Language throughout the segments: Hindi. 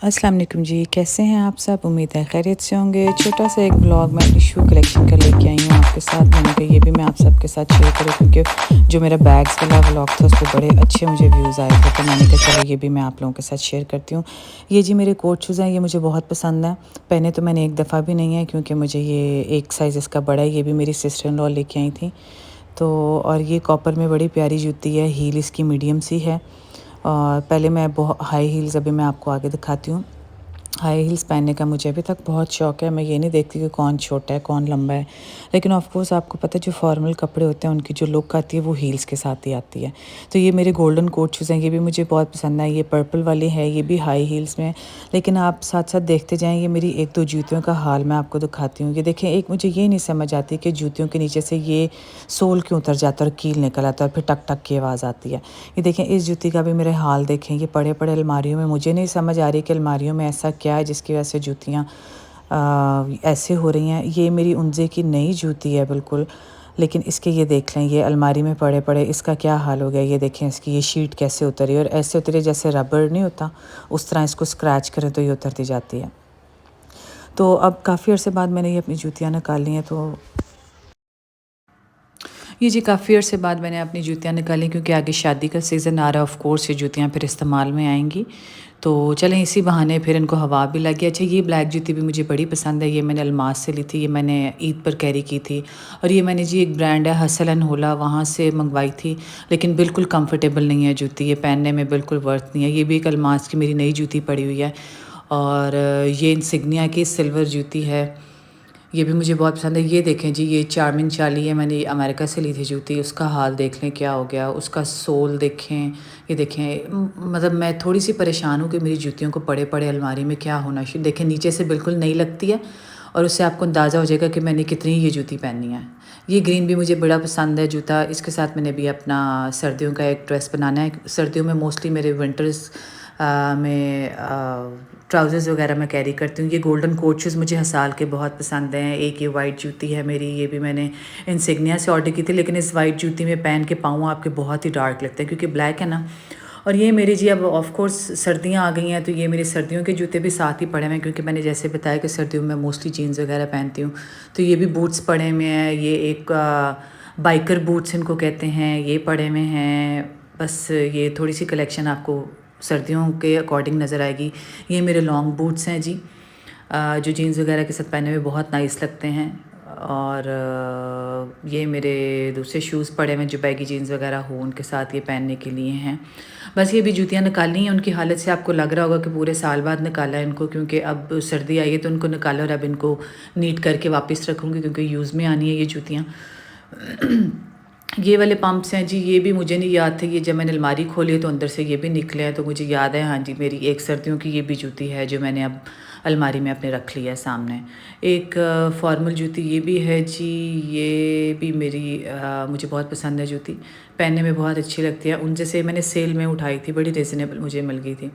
अस्सलाम वालेकुम जी, कैसे हैं आप सब? उम्मीद है खैरियत से होंगे। छोटा सा एक व्लॉग मैं अपनी शू कलेक्शन का लेके आई हूँ आपके साथ। मैंने कहा ये भी मैं आप सबके साथ शेयर करूँ क्योंकि जो मेरा बैग्स वाला व्लॉग था उस पे बड़े अच्छे मुझे व्यूज़ आए थे, तो मैंने कहा चलो ये भी मैं आप लोगों के साथ शेयर करती हूँ। ये जी मेरे कोट शूज़ हैं, ये मुझे बहुत पसंद हैं। पहने तो मैंने एक दफ़ा भी नहीं है क्योंकि मुझे ये एक साइज़ इसका बड़ा है। ये भी मेरी सिस्टर इन लॉ लेके आई थी। तो और ये कॉपर में बड़ी प्यारी जूती है, हील इसकी मीडियम सी है। और पहले मैं बहुत हाई हील्स अभी मैं आपको आगे दिखाती हूँ। हाई हील्स पहनने का मुझे अभी तक बहुत शौक़ है। मैं ये नहीं देखती कि कौन छोटा है कौन लंबा है, लेकिन ऑफ कोर्स आपको पता है जो फॉर्मल कपड़े होते हैं उनकी जो लुक आती है वो हील्स के साथ ही आती है। तो ये मेरे गोल्डन कोट शूज़ हैं, ये भी मुझे बहुत पसंद है। ये पर्पल वाली है, ये भी हाई हील्स में है। लेकिन आप साथ साथ देखते जाएँ, ये मेरी एक दो जूतियों का हाल मैं आपको दिखाती हूँ। ये देखें, एक मुझे ये नहीं समझ आती कि जूतियों के नीचे से ये सोल क्यों उतर जाता है और कील निकल आता है और फिर टक टक की आवाज़ आती है। ये देखें, इस जूती का भी मेरे हाल देखें, ये पड़े पड़े अलमारियों में। मुझे नहीं समझ आ रही कि अलमारियों में ऐसा क्या है जिसकी वजह से जूतियाँ ऐसे हो रही हैं। ये मेरी उनजे की नई जूती है बिल्कुल, लेकिन इसके ये देख लें, ये अलमारी में पड़े पड़े इसका क्या हाल हो गया। ये देखें इसकी ये शीट कैसे उतरी, और ऐसे उतरी जैसे रबर नहीं होता उस तरह इसको स्क्रैच करें तो ये उतरती जाती है। तो अब काफ़ी अर्से बाद मैंने ये अपनी जूतियाँ निकाली हैं। तो ये जी काफ़ी अर्से बाद मैंने अपनी जूतियाँ निकाली क्योंकि आगे शादी का सीज़न आ रहा है। ऑफ़ कोर्स ये जूतियाँ फिर इस्तेमाल में आएँगी, तो चलें इसी बहाने फिर इनको हवा भी लगी। अच्छा, ये ब्लैक जूती भी मुझे बड़ी पसंद है। ये मैंने अलमास से ली थी, ये मैंने ईद पर कैरी की थी। और ये मैंने जी एक ब्रांड है हसल एंड होला, वहाँ से मंगवाई थी। लेकिन बिल्कुल कंफर्टेबल नहीं है जूती, ये पहनने में बिल्कुल वर्थ नहीं है। ये भी एक अलमास की मेरी नई जूती पड़ी हुई है। और ये इंसिग्निया की सिल्वर जूती है, ये भी मुझे बहुत पसंद है। ये देखें जी, ये चार्मिंग चाली है, मैंने अमेरिका से ली थी जूती। उसका हाल देख लें क्या हो गया, उसका सोल देखें। ये देखें, मतलब मैं थोड़ी सी परेशान हूँ कि मेरी जूतियों को पड़े पड़े अलमारी में क्या होना चाहिए। देखें नीचे से बिल्कुल नई लगती है और उससे आपको अंदाज़ा हो जाएगा कि मैंने कितनी ये जूती पहनी है। ये ग्रीन भी मुझे बड़ा पसंद है जूता। इसके साथ मैंने भी अपना सर्दियों का एक ड्रेस बनाना है। सर्दियों में मोस्टली मेरे विंटर्स में ट्राउज़र्स वगैरह मैं कैरी करती हूँ। ये गोल्डन कोट शूज़ मुझे हसाल के बहुत पसंद हैं। एक ये वाइट जूती है मेरी, ये भी मैंने इंसिग्निया से ऑर्डर की थी, लेकिन इस वाइट जूती में पहन के पाँव आपके बहुत ही डार्क लगते हैं क्योंकि ब्लैक है ना। और ये मेरी जी अब ऑफ कोर्स सर्दियाँ आ गई हैं, तो ये मेरे सर्दियों के जूते भी साथ ही पड़े हुए हैं क्योंकि मैंने जैसे बताया कि सर्दियों में मोस्टली जीन्स वगैरह पहनती हूँ। तो ये भी बूट्स पड़े हुए हैं। ये एक बाइकर बूट्स इनको कहते हैं, ये पड़े हुए हैं। बस ये थोड़ी सी कलेक्शन आपको सर्दियों के अकॉर्डिंग नज़र आएगी। ये मेरे लॉन्ग बूट्स हैं जी, जो जीन्स वगैरह के साथ पहने हुए बहुत नाइस लगते हैं। और ये मेरे दूसरे शूज़ पड़े हुए जो बैगी जीन्स वगैरह हो उनके साथ ये पहनने के लिए हैं। बस ये भी जूतियाँ निकालनी हैं। उनकी हालत से आपको लग रहा होगा कि पूरे साल बाद निकाला है इनको, क्योंकि अब सर्दी आई है तो उनको निकाला और अब इनको नीट करके वापस रखूँगी क्योंकि यूज़ में आनी है ये जूतियाँ। ये वाले पम्प्स हैं जी, ये भी मुझे नहीं याद थे। ये जब मैंने अलमारी खोली तो अंदर से ये भी निकले हैं, तो मुझे याद है। हाँ जी, मेरी एक सर्दियों की ये भी जूती है जो मैंने अब अलमारी में अपने रख लिया है सामने। एक फॉर्मल जूती ये भी है जी, ये भी मेरी मुझे बहुत पसंद है जूती, पहनने में बहुत अच्छी लगती है। उन जैसे मैंने सेल में उठाई थी, बड़ी रिजनेबल मुझे मिल गई थी।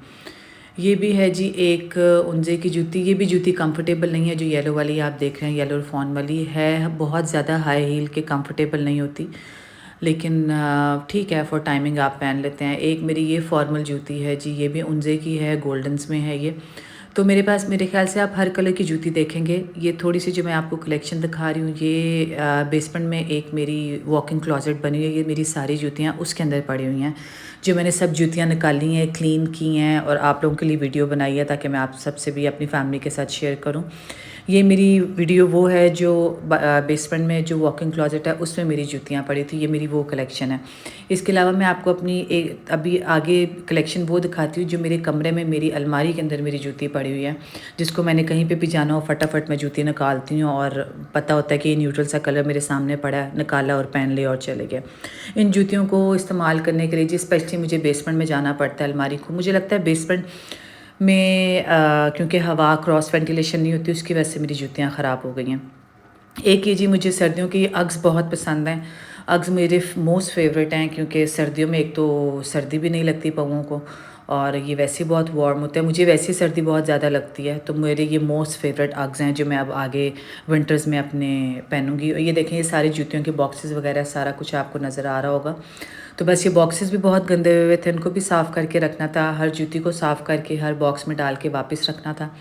ये भी है जी एक उनजे की जूती। ये भी जूती कंफर्टेबल नहीं है, जो येलो वाली आप देख रहे हैं, येलो फॉन वाली है, बहुत ज़्यादा हाई हील के कंफर्टेबल नहीं होती, लेकिन ठीक है फॉर टाइमिंग आप पहन लेते हैं। एक मेरी ये फॉर्मल जूती है जी, ये भी उनजे की है, गोल्डन्स में है ये। तो मेरे पास मेरे ख्याल से आप हर कलर की जूती देखेंगे। ये थोड़ी सी जो मैं आपको कलेक्शन दिखा रही हूँ, ये बेसमेंट में एक मेरी वॉकिंग क्लॉजेट बनी हुई है। ये मेरी सारी जूतियाँ उसके अंदर पड़ी हुई हैं, जो मैंने सब जूतियाँ निकाली हैं, क्लीन की हैं और आप लोगों के लिए वीडियो बनाई है ताकि मैं आप सबसे भी अपनी फैमिली के साथ शेयर करूँ। ये मेरी वीडियो वो है जो बेसमेंट में जो वॉकिंग क्लॉजेट है उसमें मेरी जूतियाँ पड़ी थी। ये मेरी वो कलेक्शन है। इसके अलावा मैं आपको अपनी एक अभी आगे कलेक्शन वो दिखाती हूँ जो मेरे कमरे में मेरी अलमारी के अंदर मेरी जूती पड़ी हुई है, जिसको मैंने कहीं पे भी जाना हो फटाफट मैं जूती निकालती हूँ और पता होता है कि ये न्यूट्रल सा कलर मेरे सामने पड़ा है, निकाला और पहन लिया और चले गए। इन जूतियों को इस्तेमाल करने के लिए जी स्पेशली मुझे बेसमेंट में जाना पड़ता है अलमारी को। मुझे लगता है बेसमेंट में क्योंकि हवा क्रॉस वेंटिलेशन नहीं होती, उसकी वजह से मेरी जूतियाँ ख़राब हो गई हैं। एक ये जी मुझे सर्दियों की अग्स बहुत पसंद हैं। अग्स मेरे मोस्ट फेवरेट हैं क्योंकि सर्दियों में एक तो सर्दी भी नहीं लगती पाँवों को और ये वैसे ही बहुत वार्म होता है। मुझे वैसे सर्दी बहुत ज़्यादा लगती है, तो मेरे ये मोस्ट फेवरेट अग्स हैं जो मैं अब आगे विंटर्स में अपने पहनूंगी। ये देखें, ये सारी जूतियों के बॉक्सेस वगैरह सारा कुछ आपको नज़र आ रहा होगा। तो बस ये बॉक्सेस भी बहुत गंदे हुए थे, इनको भी साफ़ करके रखना था, हर जूती को साफ़ करके हर बॉक्स में डाल के वापस रखना था।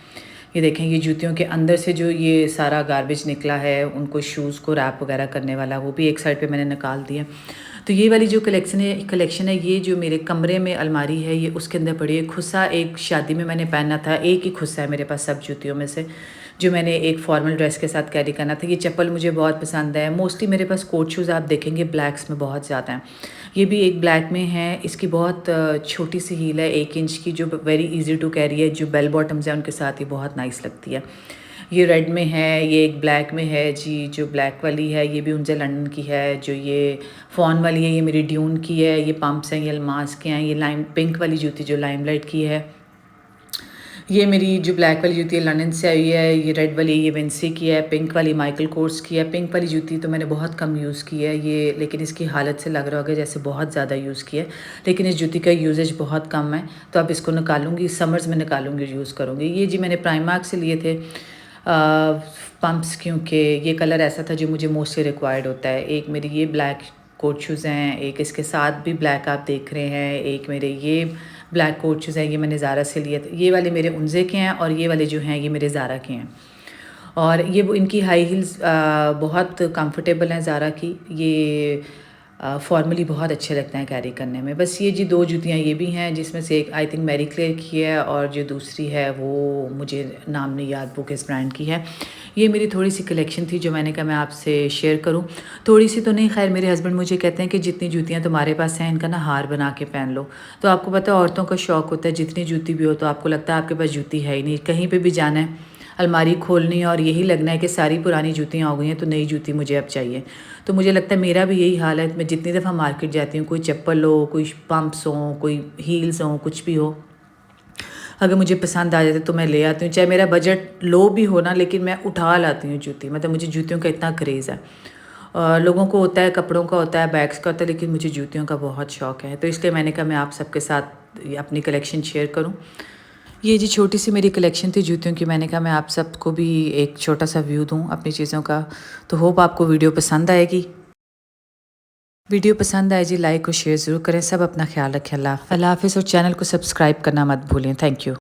ये देखें, ये जूतियों के अंदर से जो ये सारा गार्बेज निकला है, उनको शूज़ को रैप वगैरह करने वाला, वो भी एक साइड पे मैंने निकाल दिया। तो ये वाली जो कलेक्शन है ये जो मेरे कमरे में अलमारी है, ये उसके अंदर पड़ी है। खुस्सा एक शादी में मैंने पहना था, एक ही खुस्सा है मेरे पास सब जूतियों में से, जो मैंने एक फॉर्मल ड्रेस के साथ कैरी करना था। ये चप्पल मुझे बहुत पसंद है। मोस्टली मेरे पास कोट शूज़ आप देखेंगे ब्लैक्स में बहुत ज़्यादा हैं। ये भी एक ब्लैक में है, इसकी बहुत छोटी सी हील है 1 इंच की, जो वेरी इजी टू कैरी है। जो बेल बॉटम्स हैं उनके साथ ये बहुत नाइस लगती है। ये रेड में है, ये एक ब्लैक में है जी, जो ब्लैक वाली है ये भी उनसे लंदन की है। जो ये फॉन वाली है ये मेरी ड्यून की है। ये पम्प्स हैं, ये अलमास के हैं। ये लाइम पिंक वाली जूती जो लाइमलाइट की है। ये मेरी जो ब्लैक वाली जूती है लंदन से आई है। ये रेड वाली ये विंसी की है। पिंक वाली माइकल कोर्स की है। पिंक वाली जूती तो मैंने बहुत कम यूज़ की है ये, लेकिन इसकी हालत से लग रहा होगा जैसे बहुत ज़्यादा यूज़ की है, लेकिन इस जूती का यूजेज बहुत कम है। तो अब इसको निकालूंगी, समर्स में निकालूंगी, यूज़ करूँगी। ये जी मैंने प्राइमार्क से लिए थे पम्प्स, क्योंकि ये कलर ऐसा था जो मुझे मोस्टली रिक्वायर्ड होता है। एक मेरी ये ब्लैक कोट शूज़ हैं, एक इसके साथ भी ब्लैक आप देख रहे हैं, एक मेरे ये ब्लैक कोट शूज़ हैं, ये मैंने ज़ारा से लिए थे। ये वाले मेरे उनजे के हैं और ये वाले जो हैं ये मेरे ज़ारा के हैं। और ये वो इनकी हाई हील्स बहुत कंफर्टेबल हैं ज़ारा की। ये फॉर्मली बहुत अच्छे लगते हैं कैरी करने में। बस ये जी 2 जूतियाँ ये भी हैं, जिसमें से एक आई थिंक मैरी क्लेयर की है और जो दूसरी है वो मुझे नाम नहीं याद वो किस ब्रांड की है। ये मेरी थोड़ी सी कलेक्शन थी जो मैंने कहा मैं आपसे शेयर करूं। थोड़ी सी तो नहीं, खैर मेरे हस्बैंड मुझे कहते हैं कि जितनी जूतियाँ तुम्हारे पास हैं इनका ना हार बना के पहन लो। तो आपको पता है औरतों का शौक़ होता है, जितनी जूती भी हो तो आपको लगता है आपके पास जूती है ही नहीं। कहीं पर भी जाना है, अलमारी खोलनी है और यही लगना है कि सारी पुरानी जूतियाँ हो गई हैं तो नई जूती मुझे अब चाहिए। तो मुझे लगता है मेरा भी यही हाल है। मैं जितनी दफ़ा मार्केट जाती हूँ, कोई चप्पल हो, कोई पम्प्स हो, कोई हील्स हो, कुछ भी हो, अगर मुझे पसंद आ जाते तो मैं ले आती हूँ। चाहे मेरा बजट लो भी हो ना, लेकिन मैं उठा लाती हूँ जूती। मतलब मुझे जूतियों का इतना क्रेज़ है। लोगों को होता है कपड़ों का, होता है बैग्स का होता है, लेकिन मुझे जूतियों का बहुत शौक़ है। तो इसलिए मैंने कहा मैं आप सबके साथ अपनी कलेक्शन शेयर करूँ। ये जी छोटी सी मेरी कलेक्शन थी जूतियों की। मैंने कहा मैं आप सबको भी एक छोटा सा व्यू दूँ अपनी चीज़ों का। तो होप आपको वीडियो पसंद आएगी। वीडियो पसंद आए जी लाइक और शेयर ज़रूर करें। सब अपना ख्याल रखें। अल्लाह हाफ़िज़ और चैनल को सब्सक्राइब करना मत भूलें। Thank you.